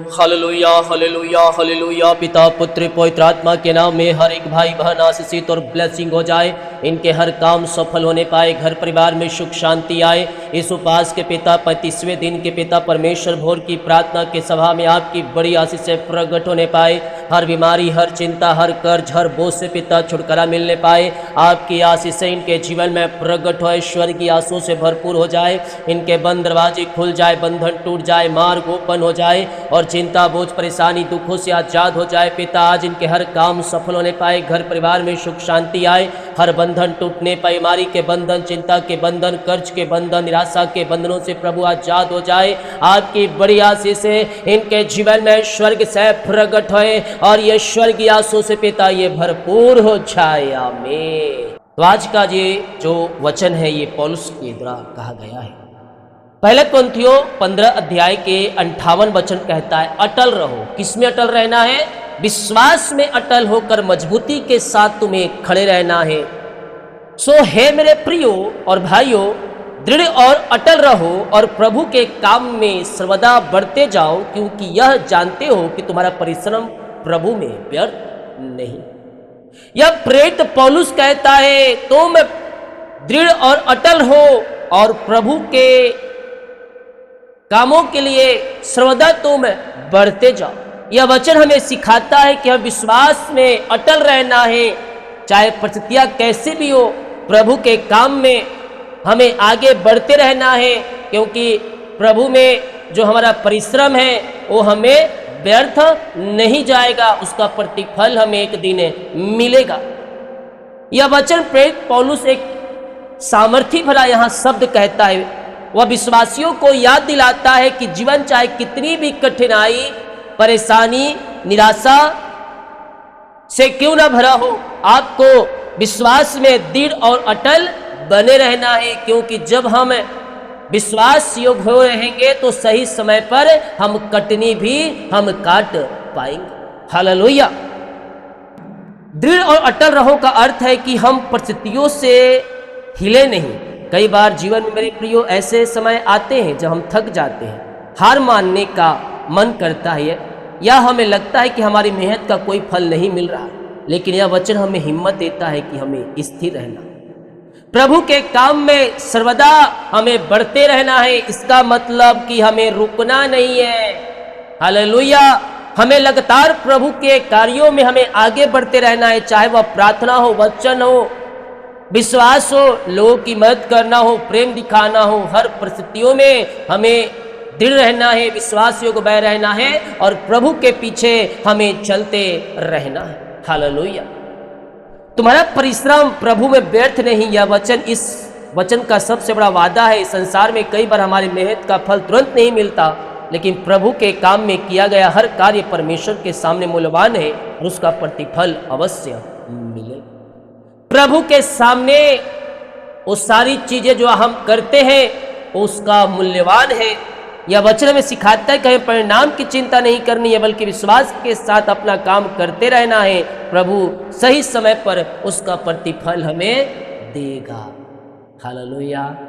Hallelujah hallelujah hallelujah. पिता पुत्र पवित्र आत्मा के नाम में हर एक भाई बहन आशीषित और ब्लेसिंग हो जाए, इनके हर काम सफल होने पाए, घर परिवार में सुख शांति आए। इस उपवास के पिता 35वें दिन के पिता परमेश्वर भोर की प्रार्थना के सभा में आपकी बड़ी आशीषें प्रकट होने पाए। हर बीमारी, हर चिंता, हर कर्ज, हर बोझ से पिता छुटकारा मिलने पाए। आपकी आशीषें इनके जीवन में प्रकट हो, ईश्वर की आंसू से भरपूर हो जाए। इनके बंद दरवाजे खुल जाए, बंधन टूट जाए, मार्ग ओपन हो जाए और चिंता, बोझ, परेशानी, दुखों से आजाद हो जाए। पिता आज इनके हर काम सफल होने पाए, घर परिवार में सुख शांति आए, हर बंधन टूटने पाए, बीमारी के बंधन, चिंता के बंधन, कर्ज के बंधन, निराशा के बंधनों से प्रभु आजाद हो जाए। आपकी बड़ी आशीष से इनके जीवन में स्वर्ग से प्रकट होए और ये स्वर्गीय आंसू से पिता ये भरपूर हो जाए। आमीन। तो आज का ये जो वचन है ये पौलुस के द्वारा कहा गया है। पहले कुरिन्थियों 15 अध्याय के 58 वचन कहता है, अटल रहो। किसमें अटल रहना है? विश्वास में अटल होकर मजबूती के साथ तुम्हें खड़े रहना है। सो हे मेरे प्रियो और भाइयों, दृढ़ और अटल रहो और प्रभु के काम में सर्वदा बढ़ते जाओ, क्योंकि यह जानते हो कि तुम्हारा परिश्रम प्रभु में व्यर्थ नहीं। यह प्रेरित पौलुस कहता है, तुम दृढ़ और अटल हो और प्रभु के कामों के लिए सर्वदा तुम बढ़ते जाओ। यह वचन हमें सिखाता है कि हम विश्वास में अटल रहना है, चाहे परिस्थितियां कैसे भी हो। प्रभु के काम में हमें आगे बढ़ते रहना है, क्योंकि प्रभु में जो हमारा परिश्रम है वो हमें व्यर्थ नहीं जाएगा, उसका प्रतिफल हमें एक दिन मिलेगा। यह वचन प्रेरित पौलुस एक सामर्थ्य भरा यहाँ शब्द कहता है। वह विश्वासियों को याद दिलाता है कि जीवन चाहे कितनी भी कठिनाई, परेशानी, निराशा से क्यों ना भरा हो, आपको विश्वास में दृढ़ और अटल बने रहना है, क्योंकि जब हम विश्वास योग्य हो रहेंगे तो सही समय पर हम कटनी भी हम काट पाएंगे। हालेलुया। दृढ़ और अटल रहो का अर्थ है कि हम परिस्थितियों से हिले नहीं। कई बार जीवन में मेरे प्रियो ऐसे समय आते हैं जब हम थक जाते हैं, हार मानने का मन करता है, या हमें लगता है कि हमारी मेहनत का कोई फल नहीं मिल रहा। लेकिन यह वचन हमें हिम्मत देता है कि हमें स्थिर रहना, प्रभु के काम में सर्वदा हमें बढ़ते रहना है। इसका मतलब कि हमें रुकना नहीं है। हालेलुया। हमें लगातार प्रभु के कार्यों में हमें आगे बढ़ते रहना है, चाहे वह प्रार्थना हो, वचन हो, विश्वास हो, लोगों की मदद करना हो, प्रेम दिखाना हो। हर परिस्थितियों में हमें दृढ़ रहना है, विश्वास योग्य बने रहना है और प्रभु के पीछे हमें चलते रहना है। हालेलुया। तुम्हारा परिश्रम प्रभु में व्यर्थ नहीं। यह वचन, इस वचन का सबसे बड़ा वादा है। संसार में कई बार हमारी मेहनत का फल तुरंत नहीं मिलता, लेकिन प्रभु के काम में किया गया हर कार्य परमेश्वर के सामने मूल्यवान है और उसका प्रतिफल अवश्य मिले। प्रभु के सामने वो सारी चीजें जो हम करते हैं उसका मूल्यवान है। यह वचन हमें सिखाता है कि हमें परिणाम की चिंता नहीं करनी है, बल्कि विश्वास के साथ अपना काम करते रहना है। प्रभु सही समय पर उसका प्रतिफल हमें देगा। हालेलुया।